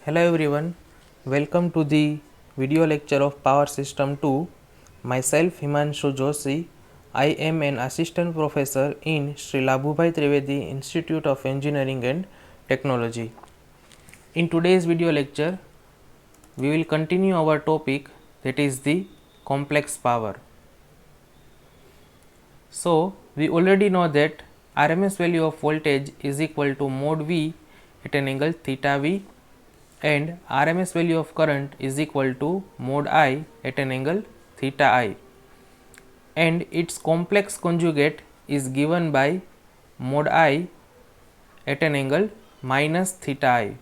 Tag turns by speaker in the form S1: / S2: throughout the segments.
S1: Hello everyone, welcome to the video lecture of Power System 2. Myself Himanshu Joshi. I am an assistant professor in Sri Labhubhai Trivedi Institute of Engineering and Technology. In today's video lecture, we will continue our topic, that is the complex power. So, we already know that RMS value of voltage is equal to mod V at an angle theta V, and RMS value of current is equal to mod I at an angle theta I, and its complex conjugate is given by mod I at an angle minus theta I.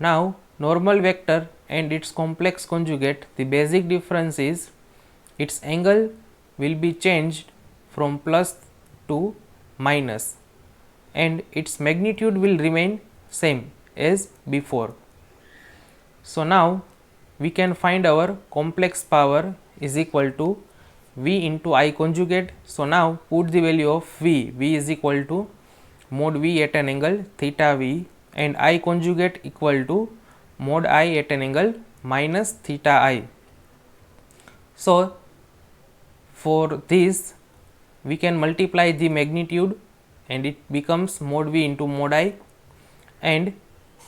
S1: Now, normal vector and its complex conjugate, the basic difference is its angle will be changed from plus to minus and its magnitude will remain same as before. So, now we can find our complex power is equal to V into I conjugate. So, now put the value of V is equal to mod V at an angle theta V and I conjugate equal to mod I at an angle minus theta I. So, for this we can multiply the magnitude and it becomes mod V into mod I, and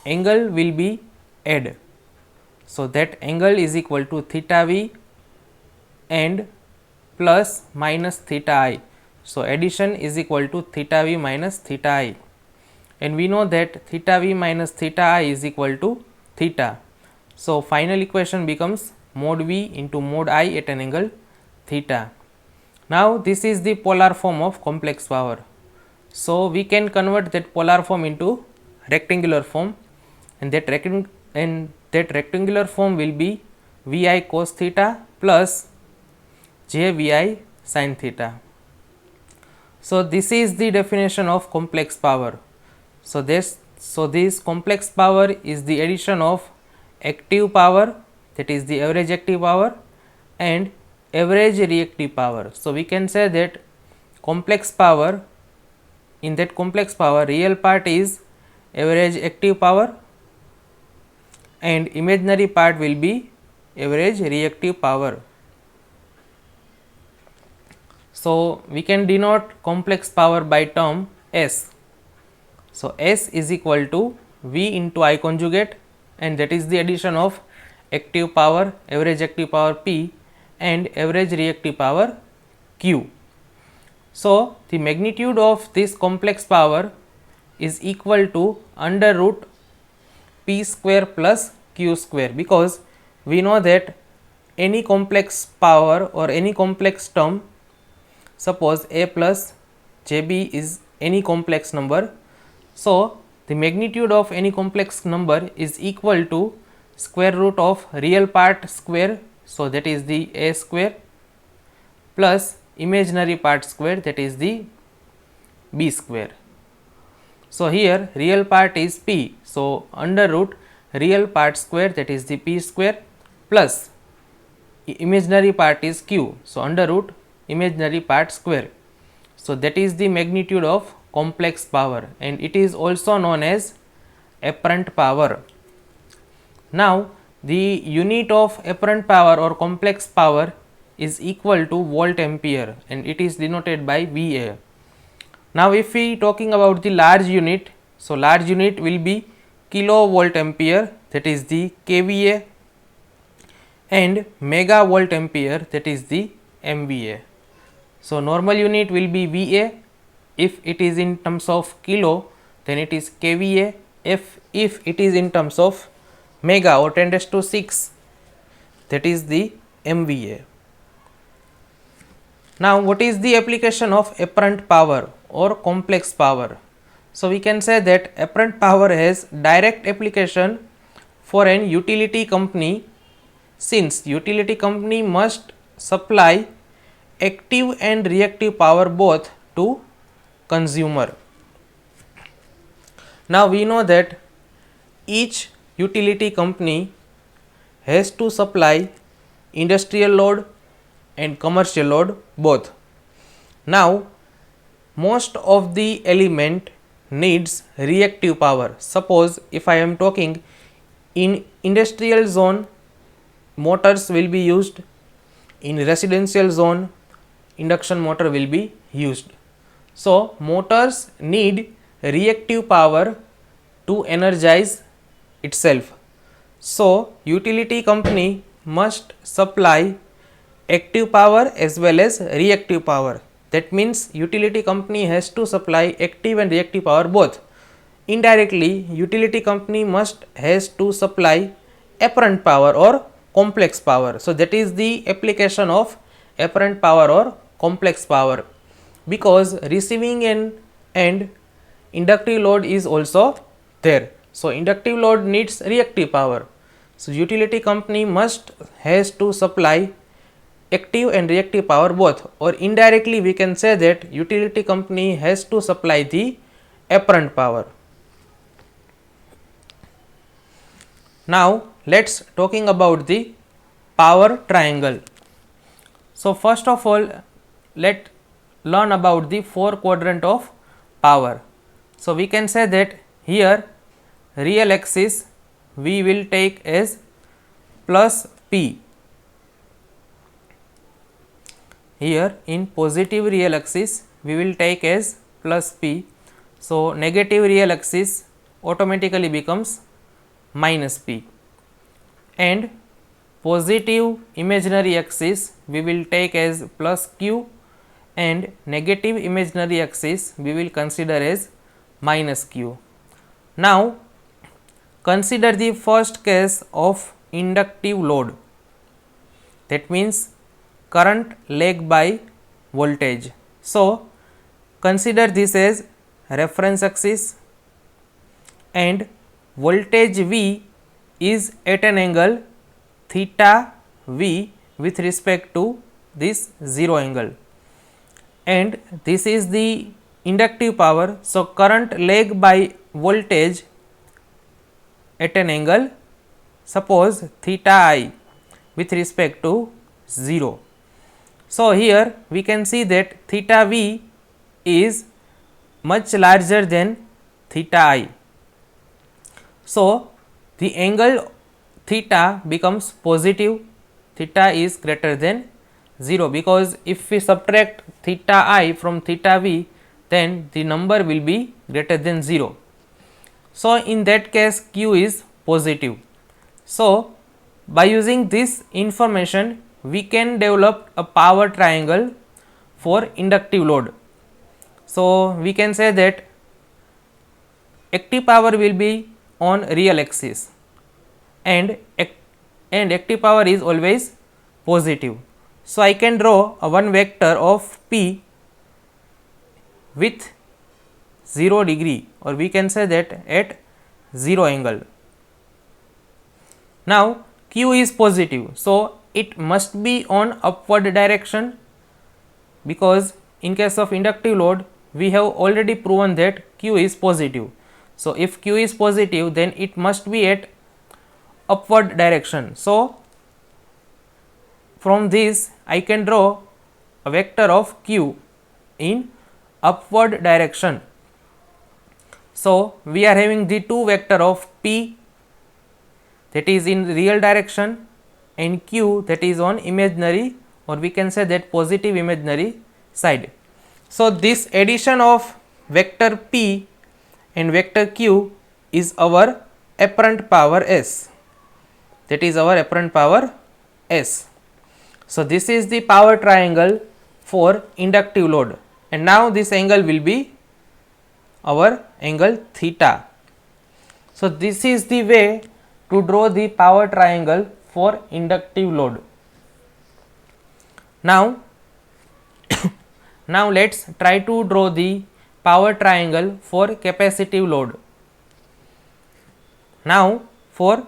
S1: angle will be add. So, that angle is equal to theta V and plus minus theta I. So, addition is equal to theta V minus theta I, and we know that theta V minus theta I is equal to theta. So, final equation becomes mod V into mod I at an angle theta. Now, this is the polar form of complex power. So, we can convert that polar form into rectangular form, and that rectangular form will be Vi cos theta plus jVi sin theta. So, this is the definition of complex power. So, this complex power is the addition of active power, that is the average active power, and average reactive power. So, we can say that complex power, in that complex power real part is average active power and imaginary part will be average reactive power. So, we can denote complex power by term S. So, S is equal to V into I conjugate, and that is the addition of active power, average active power P and average reactive power Q. So, the magnitude of this complex power is equal to under root P square plus Q square, because we know that any complex power or any complex term, suppose A plus JB is any complex number. So, the magnitude of any complex number is equal to square root of real part square, so that is the A square, plus imaginary part square, that is the B square. So, here real part is P, so under root real part square, that is the P square, plus imaginary part is Q, so under root imaginary part square. So, that is the magnitude of complex power, and it is also known as apparent power. Now, the unit of apparent power or complex power is equal to volt ampere, and it is denoted by VA. Now, if we talking about the large unit, so large unit will be kilovolt ampere, that is the kVA, and megavolt ampere, that is the MVA. So, normal unit will be VA. If it is in terms of kilo, then it is kVA. If it is in terms of mega or 10⁶, that is the MVA. Now, what is the application of apparent power or complex power? So, we can say that apparent power has direct application for an utility company, since utility company must supply active and reactive power both to consumer. Now, we know that each utility company has to supply industrial load and commercial load both. Now, most of the element needs reactive power. Suppose if I am talking in industrial zone, motors will be used. In residential zone, induction motor will be used. So, motors need reactive power to energize itself. So, utility company must supply active power as well as reactive power. That means utility company has to supply active and reactive power both. Indirectly, utility company has to supply apparent power or complex power. So, that is the application of apparent power or complex power, because receiving and inductive load is also there. So, inductive load needs reactive power. So, utility company has to supply active and reactive power both, or indirectly we can say that utility company has to supply the apparent power. Now, let us talking about the power triangle. So, first of all, let learn about the four quadrant of power. So, we can say that here real axis we will take as plus P. Here in positive real axis we will take as plus P. So, negative real axis automatically becomes minus P, and positive imaginary axis we will take as plus Q, and negative imaginary axis we will consider as minus Q. Now, consider the first case of inductive load, that means current lag by voltage. So, consider this as reference axis and voltage V is at an angle theta V with respect to this 0 angle, and this is the inductive power. So, current lag by voltage at an angle, suppose theta I with respect to 0. So, here we can see that theta V is much larger than theta I. So, the angle theta becomes positive, theta is greater than 0, because if we subtract theta I from theta V, then the number will be greater than 0. So, in that case Q is positive. So, by using this information we can develop a power triangle for inductive load. So, we can say that active power will be on real axis and active power is always positive. So, I can draw a one vector of P with 0 degree, or we can say that at 0 angle. Now, Q is positive. So, it must be on upward direction, because in case of inductive load we have already proven that Q is positive. So, if Q is positive, then it must be at upward direction. So, from this I can draw a vector of Q in upward direction. So, we are having the two vector of P, that is in real direction, and Q that is on imaginary, or we can say that positive imaginary side. So, this addition of vector P and vector Q is our apparent power S, that is our apparent power S. So, this is the power triangle for inductive load, and now this angle will be our angle theta. So, this is the way to draw the power triangle for inductive load. Now, now let us try to draw the power triangle for capacitive load. Now, for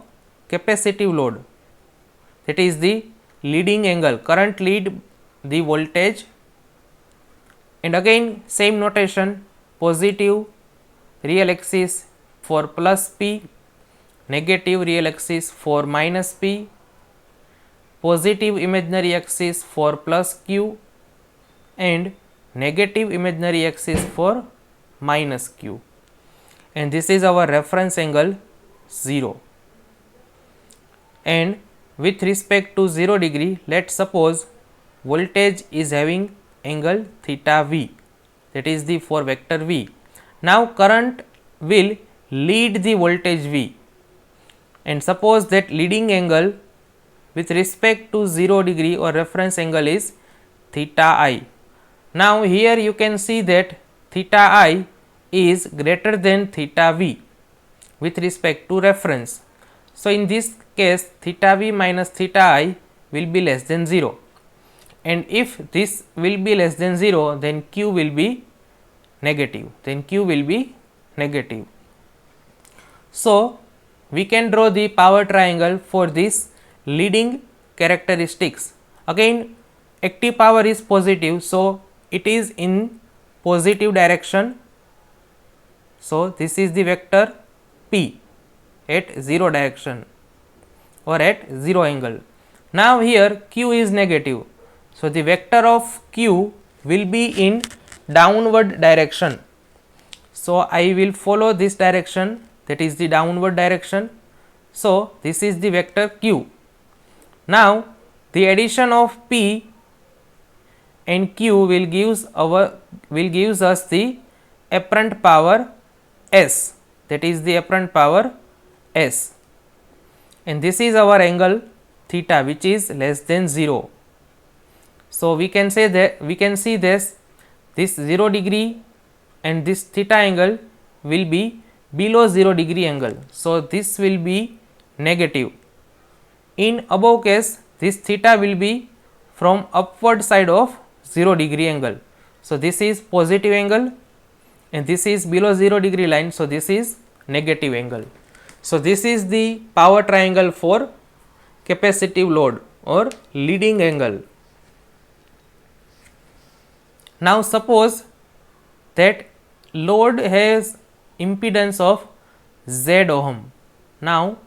S1: capacitive load, that is the leading angle, current lead the voltage, and again same notation, positive real axis for plus P, negative real axis for minus P, positive imaginary axis for plus Q, and negative imaginary axis for minus Q. and this is our reference angle 0. And with respect to 0 degree, let's suppose voltage is having angle theta V, that is the for vector V. Now current will lead the voltage V, and suppose that leading angle with respect to 0 degree or reference angle is theta I. Now here you can see that theta I is greater than theta V with respect to reference. So in this case theta V minus theta I will be less than 0, and if this will be less than 0, then Q will be negative, So we can draw the power triangle for this leading characteristics. Again, active power is positive, so it is in positive direction. So this is the vector P at 0 direction or at 0 angle. Now here Q is negative, so the vector of Q will be in downward direction. So I will follow this direction, that is the downward direction. So this is the vector Q. Now the addition of P and Q will gives us the apparent power S, that is the apparent power S, and this is our angle theta, which is less than 0. So we can say that we can see this 0 degree and this theta angle will be below 0 degree angle. So this will be negative. In above case, this theta will be from upward side of 0 degree angle. So this is positive angle and this is below 0 degree line. So this is negative angle. So this is the power triangle for capacitive load or leading angle. Now suppose that load has impedance of Z ohm. Now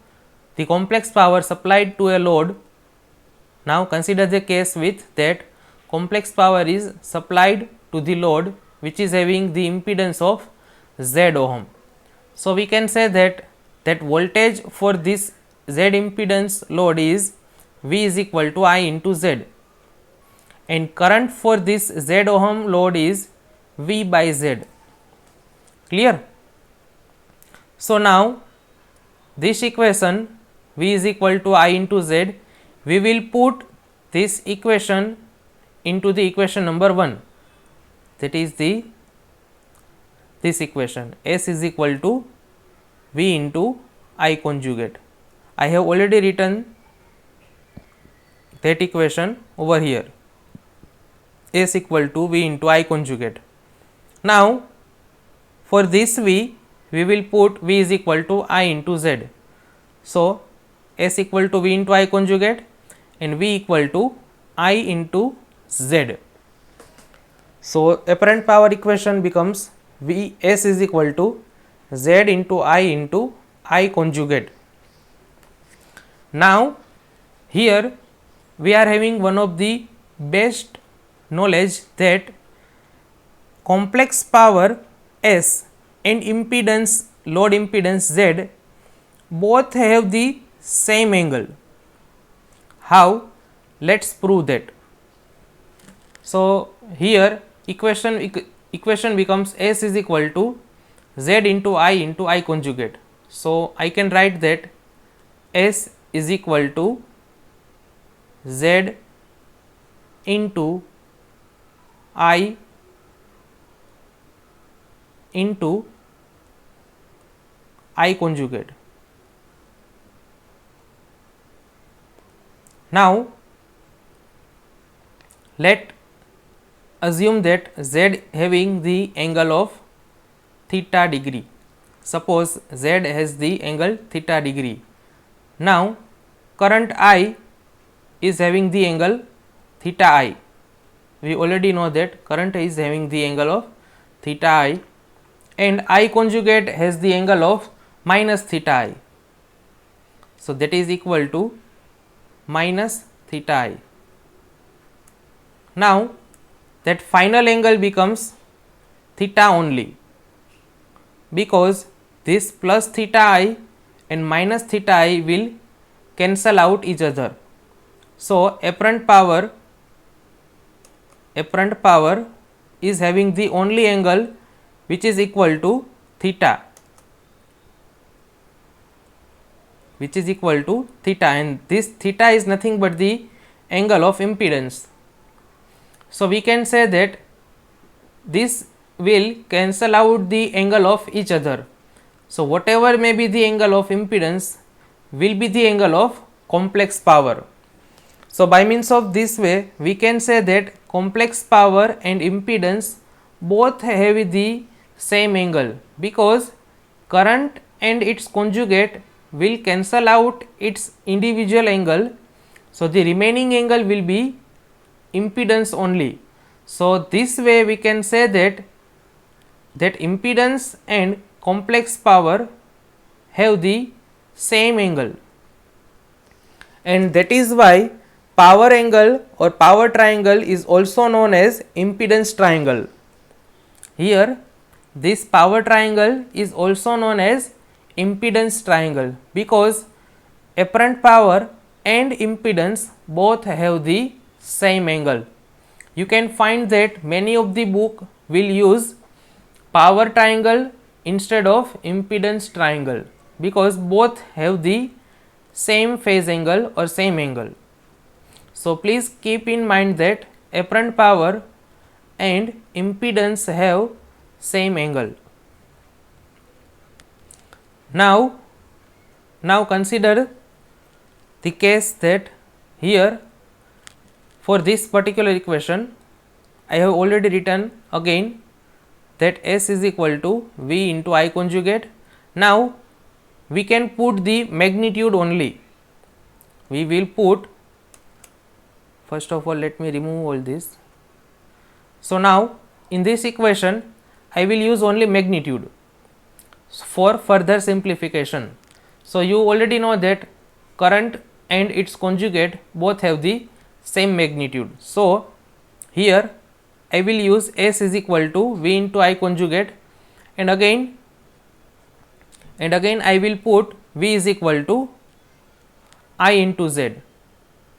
S1: the complex power supplied to a load, now consider the case with that complex power is supplied to the load which is having the impedance of Z ohm. So we can say that voltage for this Z impedance load is V is equal to I into Z, and current for this Z ohm load is V by Z. Clear? So now this equation V is equal to I into Z, we will put this equation into the equation number 1, that is this equation S is equal to V into I conjugate. I have already written that equation over here, S equal to V into I conjugate. Now for this V, we will put V is equal to I into Z. So S equal to V into I conjugate and V equal to I into Z. So apparent power equation becomes V S is equal to Z into I conjugate. Now here we are having one of the best knowledge that complex power S and impedance, load impedance Z, both have the same angle. How? Let's prove that. So here equation becomes S is equal to Z into I conjugate. So I can write that S is equal to Z into I into I conjugate. Now let assume that Z having the angle of theta degree. Suppose Z has the angle theta degree. Now current I is having the angle theta I. We already know that current is having the angle of theta I, and I conjugate has the angle of minus theta I. So that is equal to minus theta I. Now that final angle becomes theta only, because this plus theta I and minus theta I will cancel out each other. So apparent power is having the only angle which is equal to theta, and this theta is nothing but the angle of impedance. So we can say that this will cancel out the angle of each other. So whatever may be the angle of impedance will be the angle of complex power. So by means of this way we can say that complex power and impedance both have the same angle, because current and its conjugate will cancel out its individual angle. So the remaining angle will be impedance only. So this way we can say that impedance and complex power have the same angle, and that is why power angle or power triangle is also known as impedance triangle. Here this power triangle is also known as impedance triangle, because apparent power and impedance both have the same angle. You can find that many of the book will use power triangle instead of impedance triangle, because both have the same phase angle or same angle. So please keep in mind that apparent power and impedance have same angle. Now consider the case that here for this particular equation I have already written again that S is equal to V into I conjugate. Now we can put the magnitude only. We will put, first of all let me remove all this. So now in this equation I will use only magnitude for further simplification. So you already know that current and its conjugate both have the same magnitude. So here I will use S is equal to V into I conjugate, and again I will put V is equal to I into Z,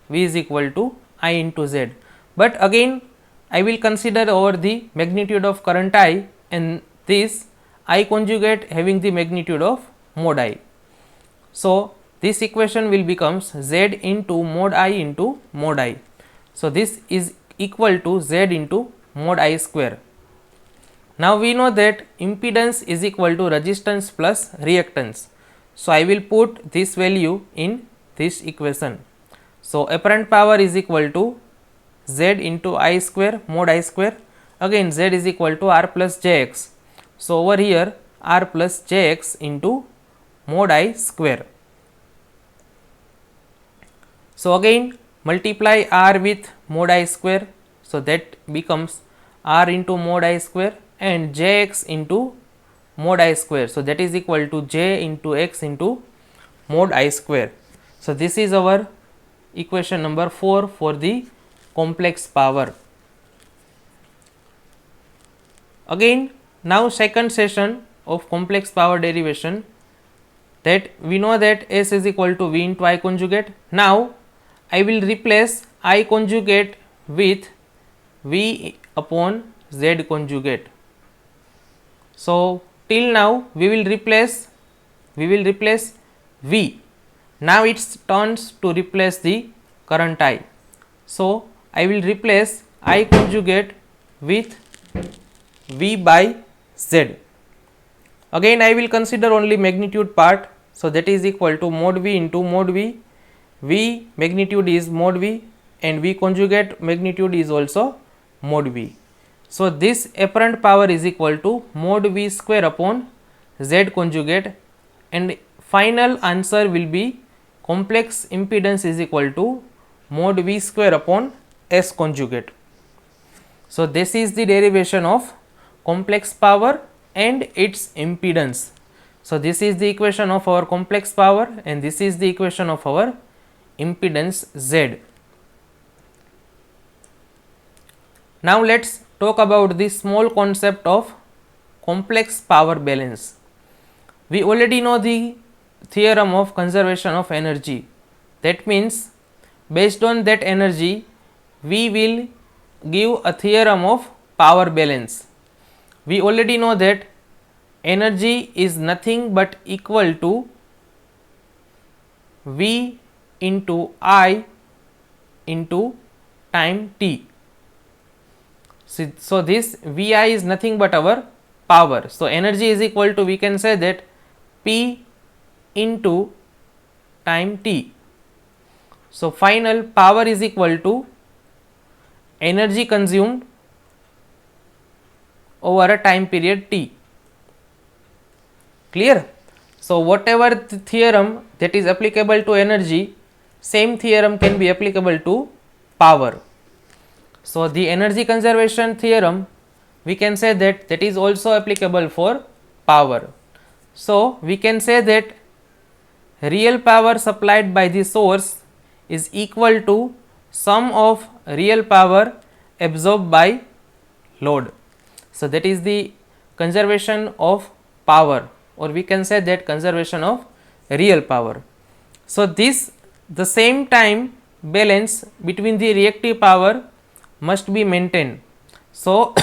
S1: V is equal to I into Z. But again I will consider over the magnitude of current I, and this I conjugate having the magnitude of mod I. So this equation will becomes Z into mod I into mod I. So this is equal to Z into mod I square. Now we know that impedance is equal to resistance plus reactance. So I will put this value in this equation. So apparent power is equal to Z into I square mod I square. Again Z is equal to R plus Jx. So over here R plus Jx into mod I square. So again multiply R with mod I square. So that becomes R into mod I square and Jx into mod I square. So that is equal to J into X into mod I square. So this is our equation number 4 for the complex power. Again now second session of complex power derivation, that we know that S is equal to V into I conjugate. Now I will replace I conjugate with V upon Z conjugate. So till now we will replace V. Now it's turns to replace the current I. So I will replace I conjugate with V by Z. Again I will consider only magnitude part. So that is equal to mod V into mod V. V magnitude is mod V and V conjugate magnitude is also mod V. So this apparent power is equal to mod V square upon Z conjugate, and final answer will be complex impedance is equal to mod V square upon S conjugate. So this is the derivation of complex power and its impedance. So this is the equation of our complex power and this is the equation of our impedance Z. Now let's talk about the small concept of complex power balance. we already know the theorem of conservation of energy. That means based on that energy we will give a theorem of power balance. We already know that energy is nothing but equal to V into I into time t. So this Vi is nothing but our power. So energy is equal to, we can say that, P into time t. So final power is equal to energy consumed over a time period t. Clear? So whatever the theorem that is applicable to energy, same theorem can be applicable to power. So the energy conservation theorem, we can say that that is also applicable for power. So we can say that real power supplied by the source is equal to sum of real power absorbed by load. So that is the conservation of power, or we can say that conservation of real power. So this, the same time balance between the reactive power must be maintained. So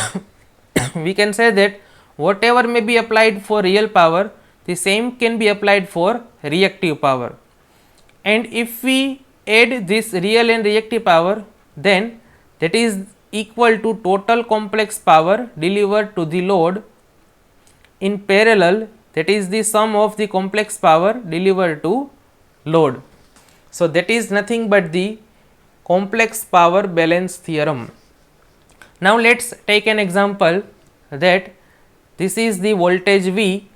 S1: we can say that whatever may be applied for real power, the same can be applied for reactive power. And if we add this real and reactive power, then that is equal to total complex power delivered to the load in parallel, that is the sum of the complex power delivered to load. So that is nothing but the complex power balance theorem. Now let us take an example that this is the voltage V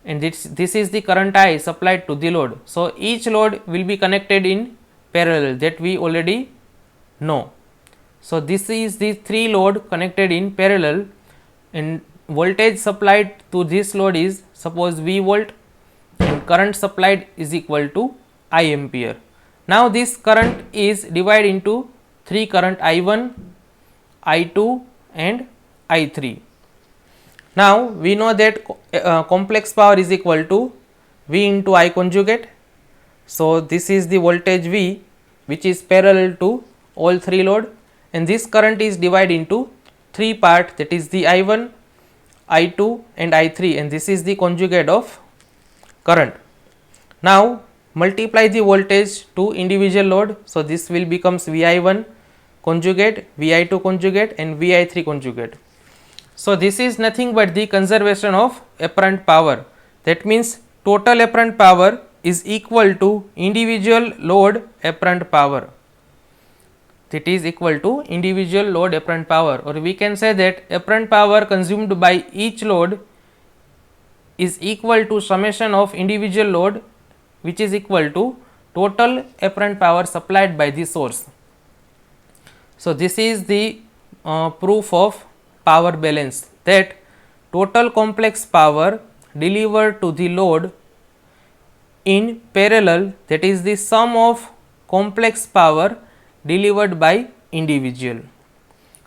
S1: and this is the current I supplied to the load. So each load will be connected in parallel, that we already know. So this is the three load connected in parallel, and voltage supplied to this load is suppose V volt, and current supplied is equal to I ampere. Now this current is divided into three current I1, I2 and I3. Now we know that complex power is equal to V into I conjugate. So this is the voltage V which is parallel to all three load, and this current is divided into three parts, that is the I1, I2 and I3, and this is the conjugate of current. Now multiply the voltage to individual load. So this will becomes Vi1 conjugate, Vi2 conjugate and Vi3 conjugate. So this is nothing but the conservation of apparent power. That means total apparent power is equal to individual load apparent power. That is equal to individual load apparent power, or we can say that apparent power consumed by each load is equal to summation of individual load, which is equal to total apparent power supplied by the source. So this is the proof of power balance, that total complex power delivered to the load in parallel, that is the sum of complex power delivered by individual.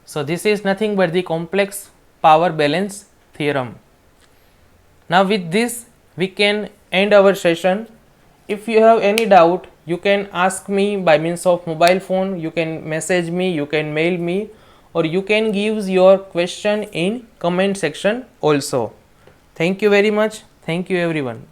S1: So this is nothing but the complex power balance theorem. Now with this we can end our session. If you have any doubt, you can ask me by means of mobile phone, you can message me, you can mail me, or you can give your question in comment section also. Thank you very much. Thank you everyone.